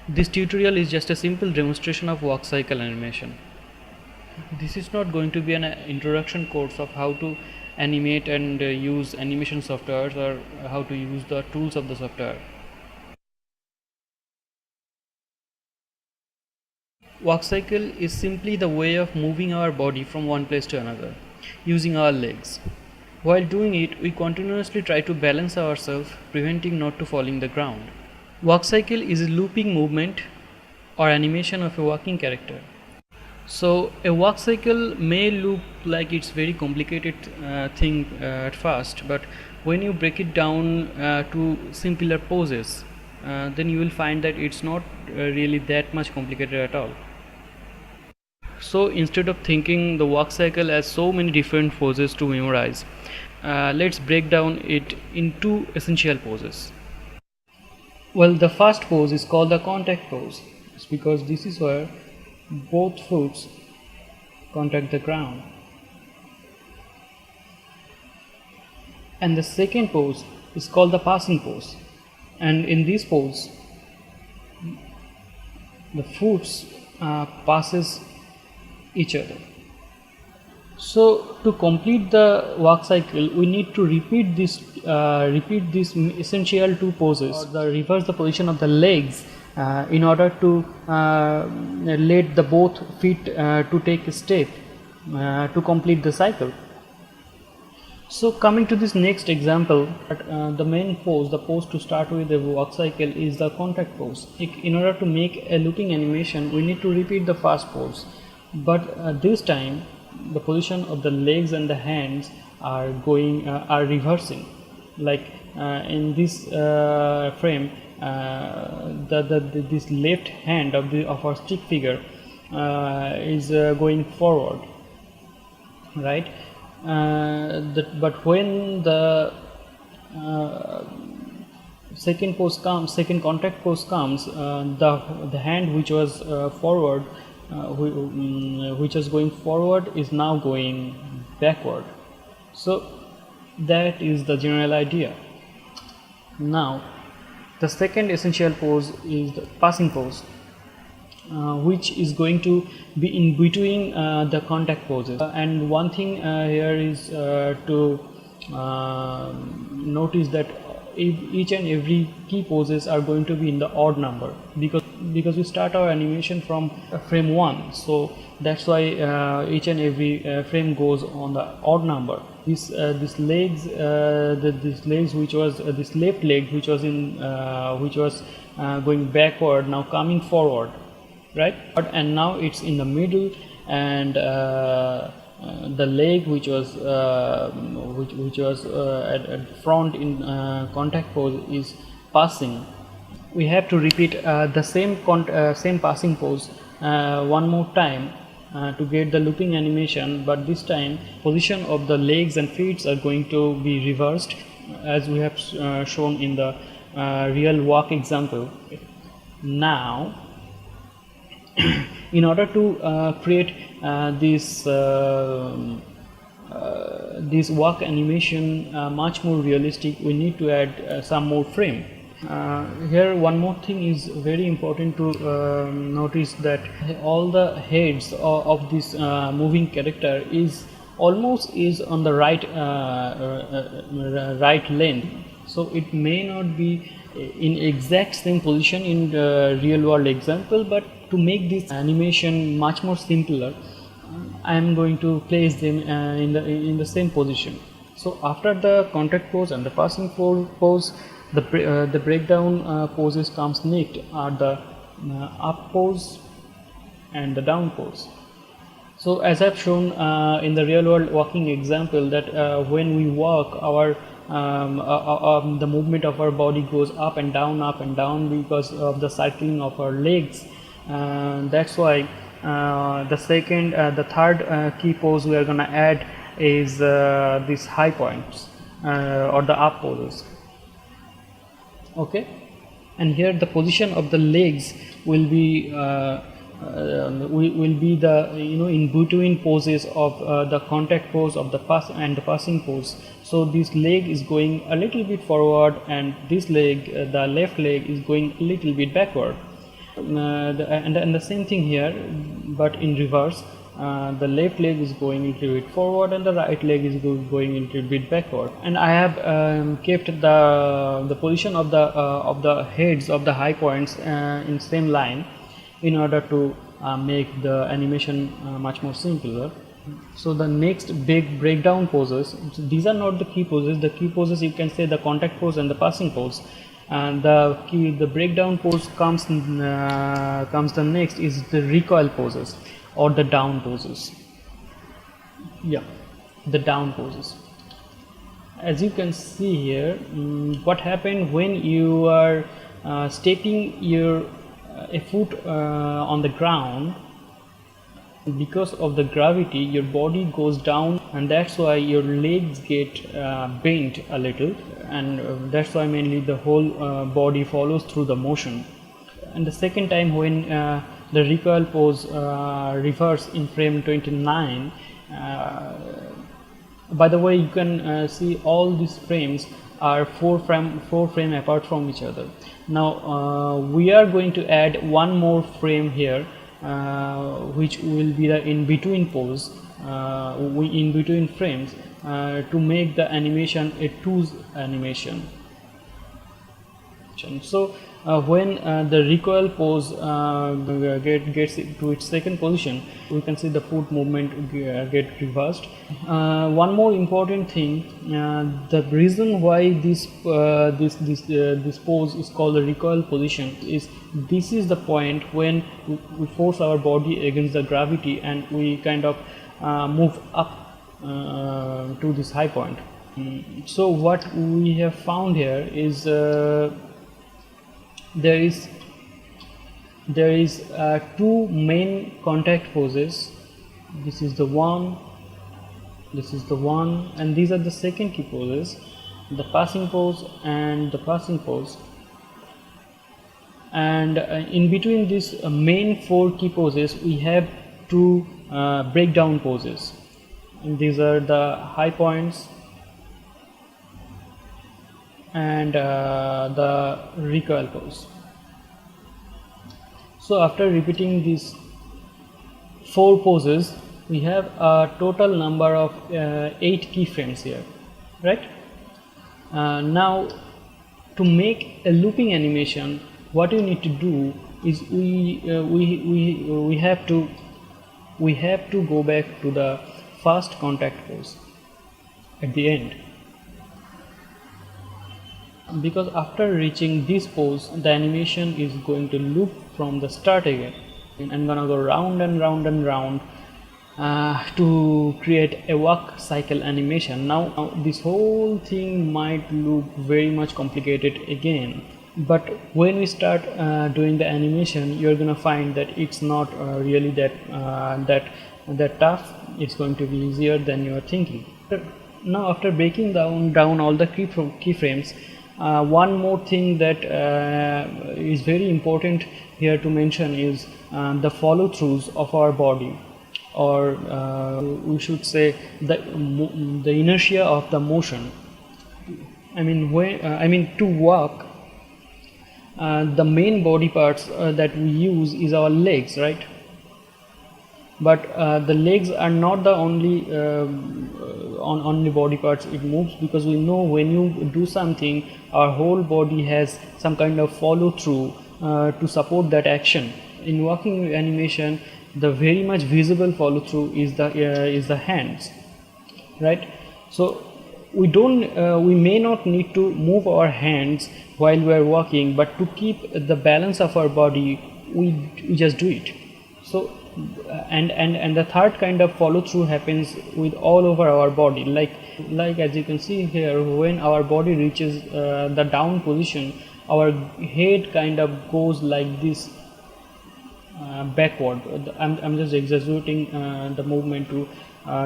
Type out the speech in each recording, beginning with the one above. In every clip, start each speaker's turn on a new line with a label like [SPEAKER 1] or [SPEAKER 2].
[SPEAKER 1] This tutorial is just a simple demonstration of walk cycle animation. This is not going to be an introduction course of how to animate and use animation softwares or how to use the tools of the software. Walk cycle is simply the way of moving our body from one place to another using our legs. While doing it, we continuously try to balance ourselves, preventing not to falling the ground. Walk cycle is a looping movement or animation of a walking character. So a walk cycle may look like it's very complicated thing at first, but when you break it down to simpler poses, then you will find that it's not really that much complicated at all. So instead of thinking the walk cycle as so many different poses to memorize, let's break down it into essential poses. Well, the first pose is called the contact pose. It's because this is where both foot contact the ground. And the second pose is called the passing pose. And in this pose, the foot passes each other. So to complete the walk cycle, we need to repeat these essential two poses, or reverse the position of the legs in order to let the both feet to take a step to complete the cycle. So coming to this next example, the main pose, the pose to start with the walk cycle is the contact pose. In order to make a looping animation, we need to repeat the first pose, but this time the position of the legs and the hands are reversing. Like in this frame, this left hand of our stick figure is going forward, right? But when the second contact pose comes, the hand which was forward, which was going forward, is now going backward. So that is the general idea. Now the second essential pose is the passing pose, which is going to be in between the contact poses. And one thing here is to notice that each and every key poses are going to be in the odd number, because we start our animation from frame 1, so that's why each and every frame goes on the odd number. This legs, which was this left leg, which was going backward, now coming forward, right? And now it's in the middle, and the leg which was at front in contact pose is passing. We have to repeat the same passing pose one more time to get the looping animation, but this time position of the legs and feet are going to be reversed, as we have shown in the real walk example. Now in order to create this walk animation much more realistic, we need to add some more frame. Here one more thing is very important to notice, that all the heads of this moving character is almost on the right length, so it may not be in exact same position in the real world example, but to make this animation much more simpler, I am going to place them in the same position. So after the contact pose and the passing pose, the breakdown poses comes next are the up pose and the down pose. So as I've shown in the real world walking example, that when we walk, our the movement of our body goes up and down because of the cycling of our legs. That's why the third key pose we are going to add is these high points or the up poses. Okay, and here the position of the legs will be the in between poses of the contact pose of the pass and the passing pose. So this leg is going a little bit forward, and this leg, the left leg, is going a little bit backward. And the same thing here, but in reverse. The left leg is going a little bit forward and the right leg is going a little bit backward. And I have kept the position of the heads of the high points in same line in order to make the animation much more simpler. So the next big breakdown poses, these are not the key poses. The key poses, you can say, the contact pose and the passing pose. And the breakdown pose comes the next is the recoil poses or the down poses. Yeah, the down poses. As you can see here, what happened when you are stepping your a foot on the ground, because of the gravity your body goes down, and that's why your legs get bent a little, and that's why mainly the whole body follows through the motion. And the second time when the recoil pose reverse in frame 29, by the way, you can see all these frames are four frame apart from each other. Now we are going to add one more frame here, which will be the in between pose, in between frames, to make the animation a twos animation. So when the recoil pose gets to its second position, we can see the foot movement get reversed. One more important thing, the reason why this pose is called the recoil position is this is the point when we force our body against the gravity and we kind of move up to this high point. So what we have found here is there is two main contact poses. This is the one, this is the one, and these are the second key poses, the passing pose and the passing pose. And in between these main four key poses we have two breakdown poses, and these are the high points and the recoil pose. So after repeating these four poses, we have a total number of 8 keyframes here, right? Now to make a looping animation, what you need to do is we have to go back to the first contact pose at the end, because after reaching this pose the animation is going to loop from the start again. I'm gonna go round and round and round to create a walk cycle animation. Now this whole thing might look very much complicated again, but when we start doing the animation, you're gonna find that it's not really that tough. It's going to be easier than you are thinking. Now after breaking down all the keyframes, one more thing that is very important here to mention is the follow-throughs of our body, or we should say the inertia of the motion. I mean to walk, the main body parts that we use is our legs, right? But the legs are not the only body parts it moves, because we know when you do something, our whole body has some kind of follow through to support that action. In walking animation, the very much visible follow through is the hands, right? So we may not need to move our hands while we are walking, but to keep the balance of our body, we just do it. So and the third kind of follow through happens with all over our body, like as you can see here, when our body reaches the down position, our head kind of goes like this backward. I'm just exaggerating the movement to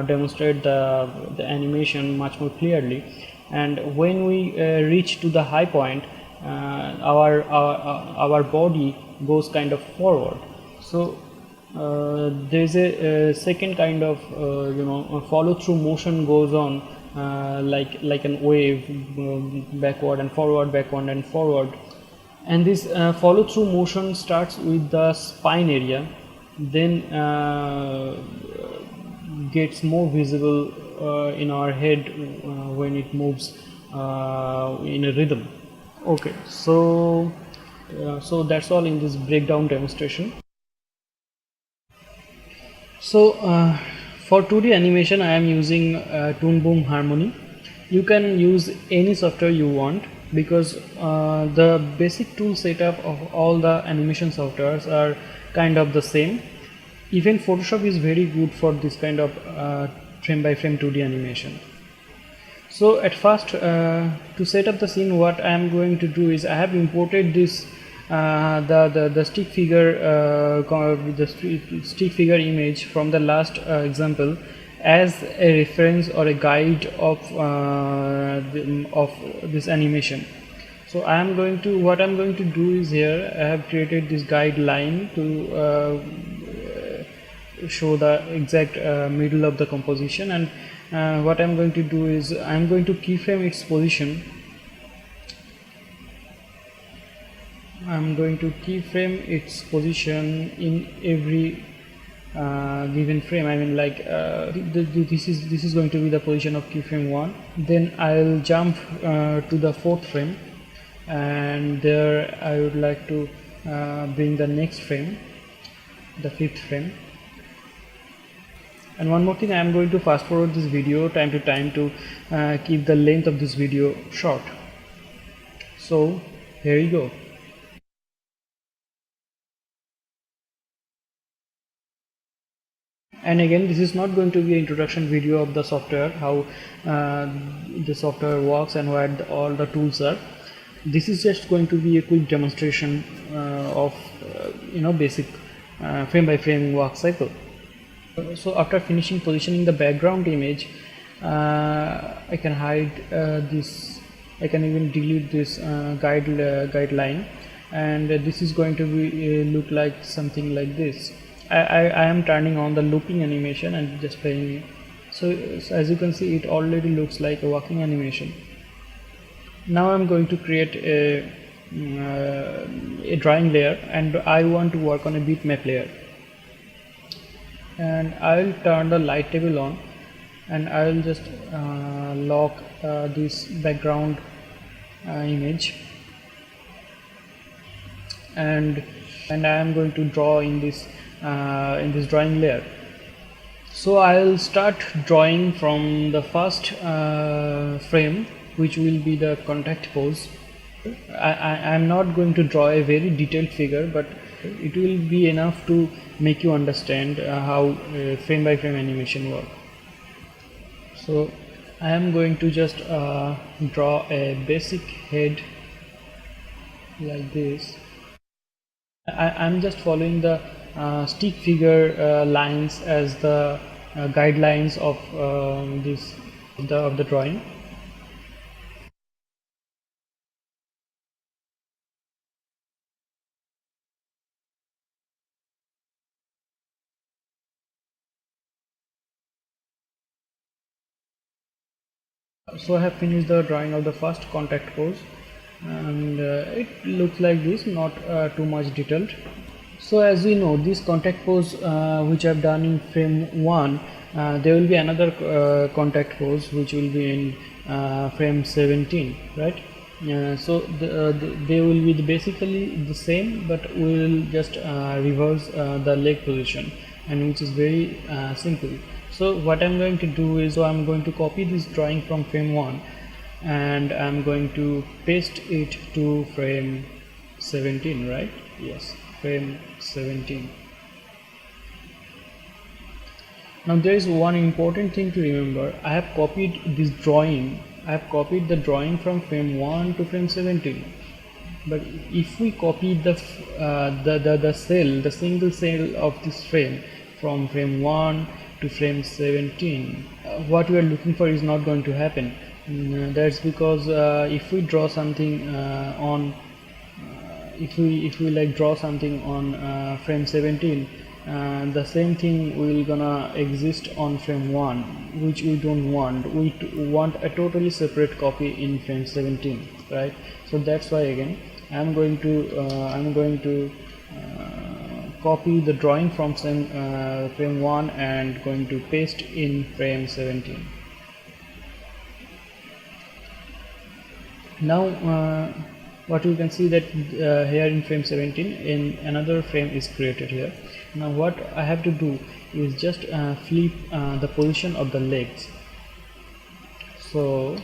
[SPEAKER 1] demonstrate the animation much more clearly. And when we reach to the high point, our body goes kind of forward. So there's a second kind of follow through motion goes on, like an wave, backward and forward, backward and forward. and this follow through motion starts with the spine area, then gets more visible in our head when it moves in a rhythm. Okay, so that's all in this breakdown demonstration. So for 2D animation I am using Toon Boom Harmony. You can use any software you want, because the basic tool setup of all the animation softwares are kind of the same. Even Photoshop is very good for this kind of frame by frame 2D animation. So at first, to set up the scene, what I am going to do is I have imported this the stick figure stick figure image from the last example as a reference or a guide of this animation. So I am going to, what I am going to do is, here I have created this guideline to show the exact middle of the composition, and what I am going to do is I am going to keyframe its position. I am going to keyframe its position in every given frame. I mean, like this is going to be the position of keyframe 1. Then I'll jump to the 4th frame, and there I would like to bring the next frame, the 5th frame. And one more thing, I am going to fast forward this video time to time to keep the length of this video short. So here you go. And again, this is not going to be an introduction video of the software, how the software works and what all the tools are. This is just going to be a quick demonstration of basic frame by frame work cycle. So after finishing positioning the background image, I can hide this, I can even delete this guideline, and this is going to be look like something like this. I am turning on the looping animation and just playing it. So as you can see, it already looks like a walking animation. Now I'm going to create a drawing layer, and I want to work on a bitmap layer. And I'll turn the light table on, and I'll just lock this background image, and I am going to draw in this drawing layer. So I'll start drawing from the first frame, which will be the contact pose. I am not going to draw a very detailed figure, but it will be enough to make you understand how frame by frame animation works. So I am going to just draw a basic head like this. I am just following the stick figure lines as the guidelines of the drawing. So I have finished the drawing of the first contact pose, and it looks like this, not too much detailed. So as we know, this contact pose which I have done in frame 1, there will be another contact pose which will be in frame 17, right? So they will be basically the same, but we will just reverse the leg position, and which is very simple. So what I'm going to do is, I'm going to copy this drawing from frame 1, and I'm going to paste it to frame 17, right? Yes, frame 17. Now there is one important thing to remember. I have copied this drawing, I have copied the drawing from frame 1 to frame 17. But if we copy the single cell of this frame from frame 1 to frame 17, what we are looking for is not going to happen. That's because if we draw something if we like draw something on frame 17, the same thing will gonna exist on frame 1, which we don't want. We want a totally separate copy in frame 17, right? So that's why again I'm going to copy the drawing from frame 1 and going to paste in frame 17. Now what you can see that here in frame 17 in another frame is created here. Now what I have to do is just flip the position of the legs. So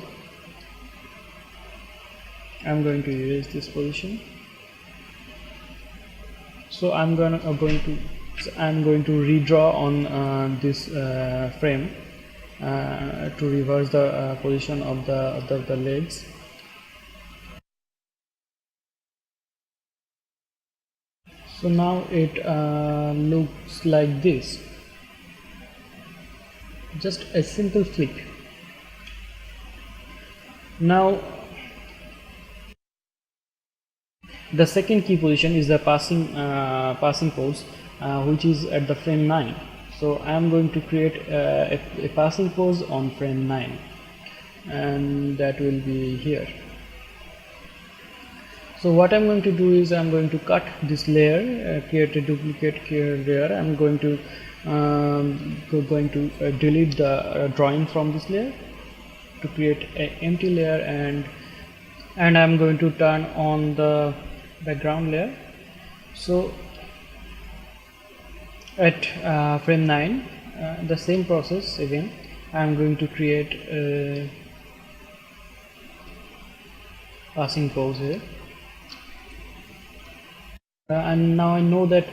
[SPEAKER 1] I'm going to erase this position. So I'm going to redraw on this frame to reverse the position of the legs. So now it looks like this, just a simple flick. Now the second key position is the passing pose, which is at the frame 9. So I am going to create a passing pose on frame 9, and that will be here. So what I'm going to do is I'm going to cut this layer, create a duplicate layer. I'm going to delete the drawing from this layer to create an empty layer, and I'm going to turn on the background layer. So at frame 9, the same process again. I'm going to create a passing pose here. And now I know that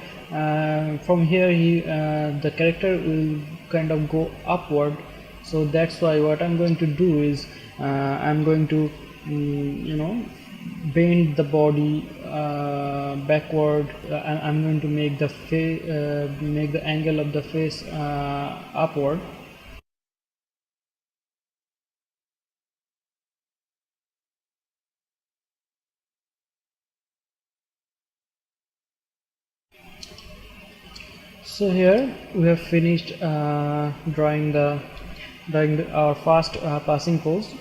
[SPEAKER 1] from here the character will kind of go upward, so that's why what I'm going to do is I'm going to bend the body backward, and I'm going to make the angle of the face upward. So here we have finished drawing our fast passing pose.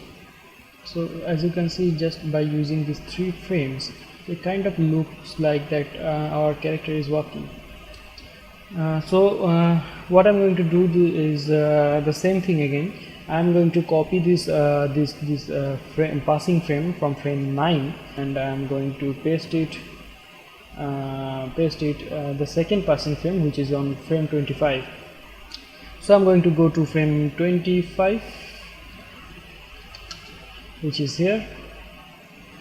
[SPEAKER 1] So as you can see, just by using these 3 frames, it kind of looks like that our character is walking. So what I'm going to do is the same thing again. I'm going to copy this passing frame from frame 9, and I'm going to paste it the second passing frame, which is on frame 25. So I'm going to go to frame 25, which is here,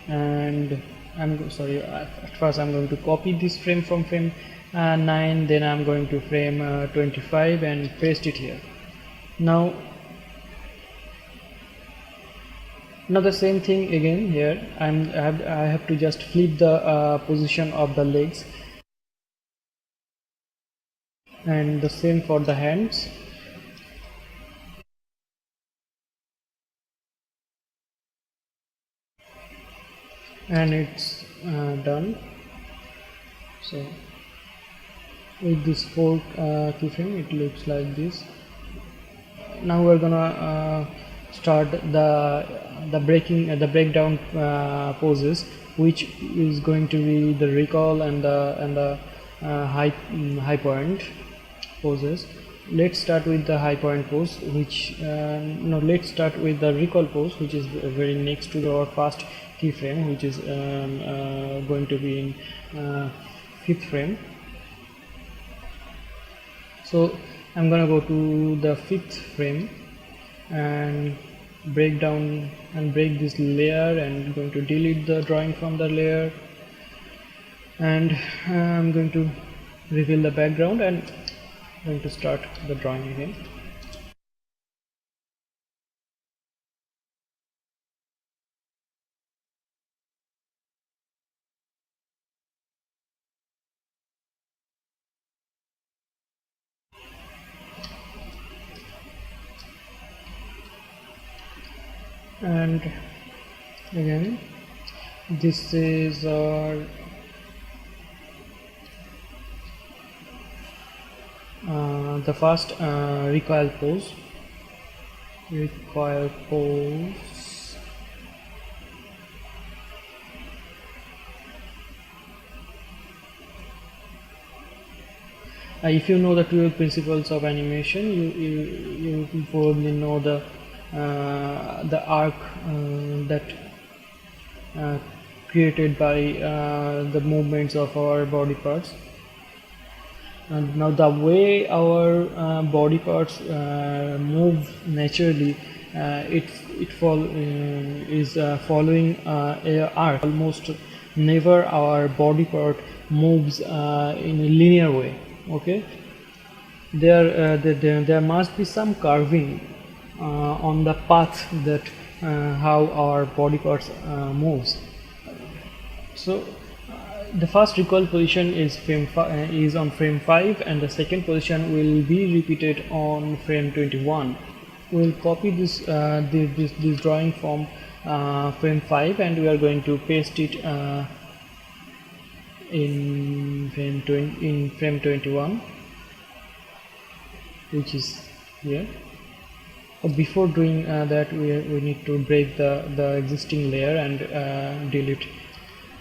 [SPEAKER 1] and at first I'm going to copy this frame from frame 9, then I'm going to frame 25 and paste it here. Now the same thing again here. I have to just flip the position of the legs, and the same for the hands. And it's done. So with this 4 keyframe, it looks like this. Now we're gonna start the breakdown poses, which is going to be the recall and the high point poses. Let's start with the high point pose, let's start with the recall pose, which is very next to our first keyframe, which is going to be in 5th frame. So I'm gonna go to the 5th frame and break this layer, and going to delete the drawing from the layer, and I'm going to reveal the background and going to start the drawing again. And again, this is our the first recoil pose. If you know the 12 principles of animation, you probably know the arc that created by the movements of our body parts. And now the way our body parts move naturally, is following a arc. Almost never our body part moves in a linear way. Okay, there must be some carving on the path that how our body parts moves. So the first recoil position is on frame 5, and the second position will be repeated on frame 21. We will copy this drawing from frame 5, and we are going to paste it in frame 21, which is here. Before doing that, we need to break the existing layer and delete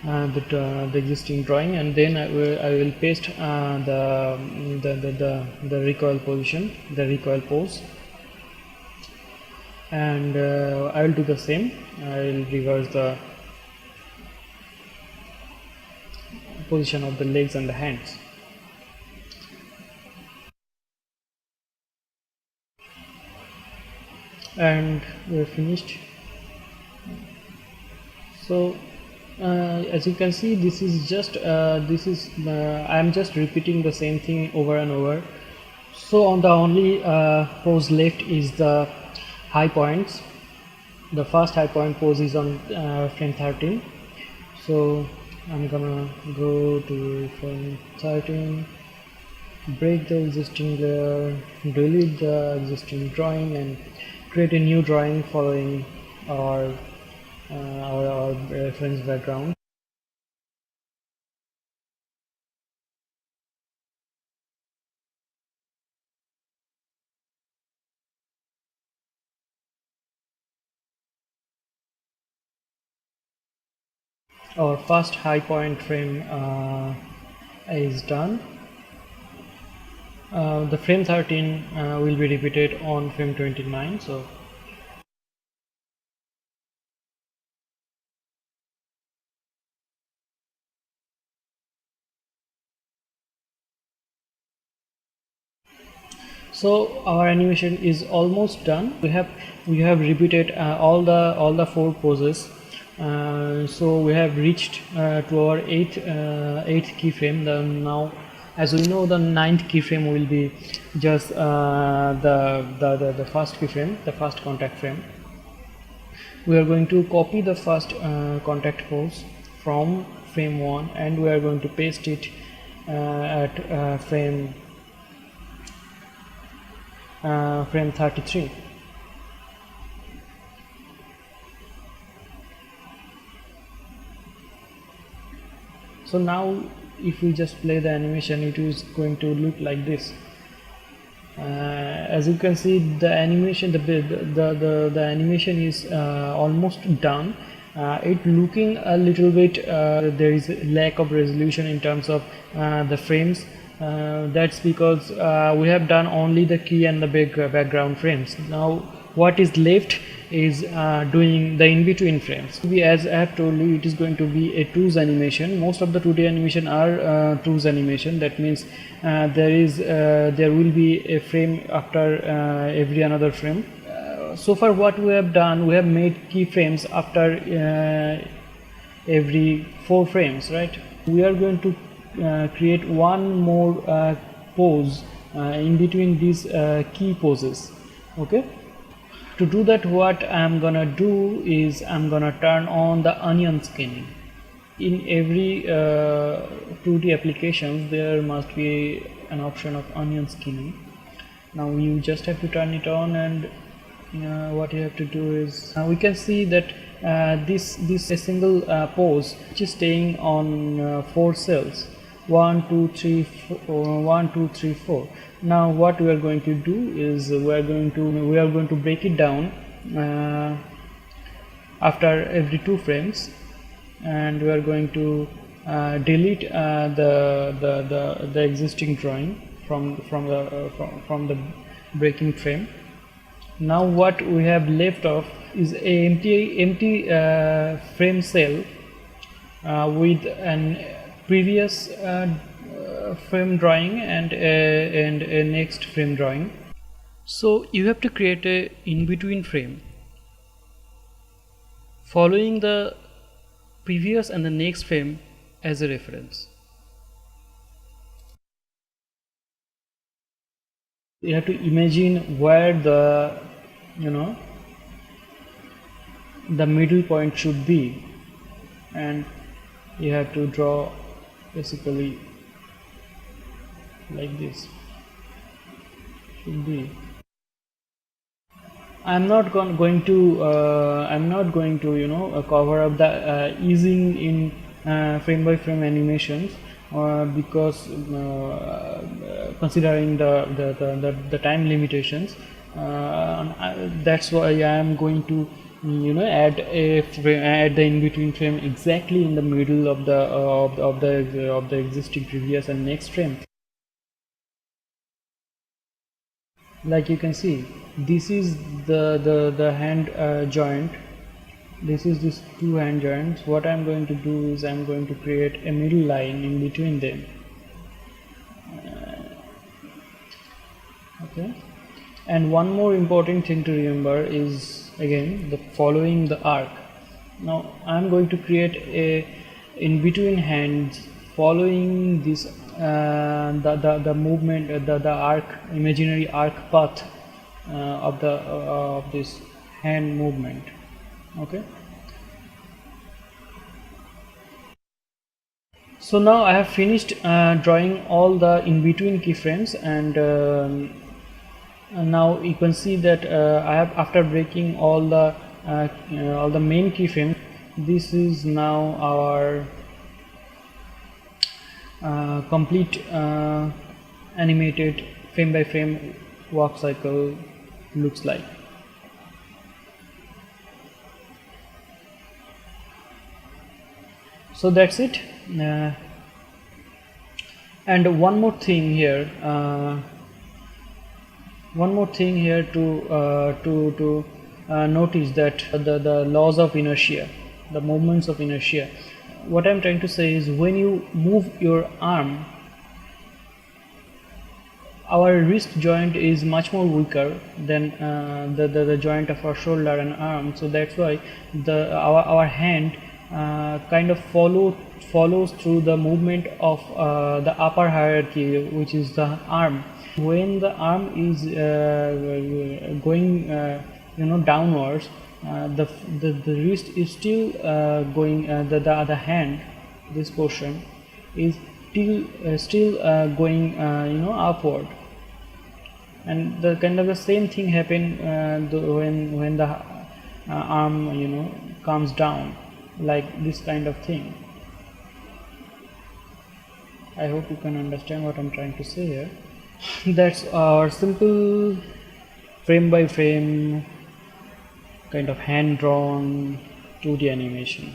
[SPEAKER 1] the existing drawing, and then I will paste the recoil position, the recoil pose, and I will do the same. I will reverse the position of the legs and the hands. And we're finished. So as you can see, this is just I am just repeating the same thing over and over. So on the only pose left is the high points. The first high point pose is on frame 13. So I'm gonna go to frame 13, break the existing layer, delete the existing drawing, and create a new drawing following our reference background. Our first high point frame is done. The frame 13 will be repeated on frame 29. So our animation is almost done. We have repeated all the 4 poses. So we have reached to our eighth keyframe. Now, as we know, the 9th keyframe will be just the first keyframe, the first contact frame. We are going to copy the first contact pose from frame 1, and we are going to paste it at frame 33. So now if we just play the animation, it is going to look like this. As you can see, the animation the animation is almost done. It looking a little bit there is a lack of resolution in terms of the frames. That's because we have done only the key and the background frames. Now what is left is doing the in-between frames. As I have told you, it is going to be a 2's animation. Most of the 2D animation are 2's animation. That means there will be a frame after every another frame. So far what we have done, we have made keyframes after every 4 frames, right? We are going to create one more pose in between these key poses. Okay, to do that, what I'm gonna do is I'm gonna turn on the onion skinning. In every 2D applications there must be an option of onion skinning. Now you just have to turn it on, and what you have to do is we can see that this a single pose which is staying on 4 cells. 1 2 3 4, 1 2 3 4. Now what we are going to do is we are going to break it down after every 2 frames, and we are going to delete the existing drawing from the breaking frame. Now what we have left of is a empty frame cell with an previous frame drawing and a next frame drawing. So you have to create a in-between frame following the previous and the next frame as a reference. You have to imagine where the the middle point should be, and you have to draw basically like this should be. I'm not going to cover up the easing in frame by frame animations because considering the time limitations. That's why I am going to add the in between frame exactly in the middle of the existing previous and next frame. Like you can see, this is the hand joint. This is this two hand joints. What I'm going to do is I'm going to create a middle line in between them. Okay, and one more important thing to remember is again the following the arc. Now I'm going to create a in between hands following this the movement, the arc, imaginary arc path of this hand movement. Okay, so now I have finished drawing all the in between keyframes, and now you can see that I have, after breaking all the main keyframes, this is now our complete animated frame by frame walk cycle looks like. So that's it. And one more thing here to notice, that the laws of inertia, the moments of inertia. What I'm trying to say is, when you move your arm, our wrist joint is much more weaker than the joint of our shoulder and arm. So that's why our hand kind of follows through the movement of the upper hierarchy, which is the arm. When the arm is going downwards, the wrist is still going, the other hand, this portion is still going upward, and the kind of the same thing happen when the arm comes down, like this kind of thing. I hope you can understand what I'm trying to say here. That's our simple frame by frame kind of hand drawn 2D animation.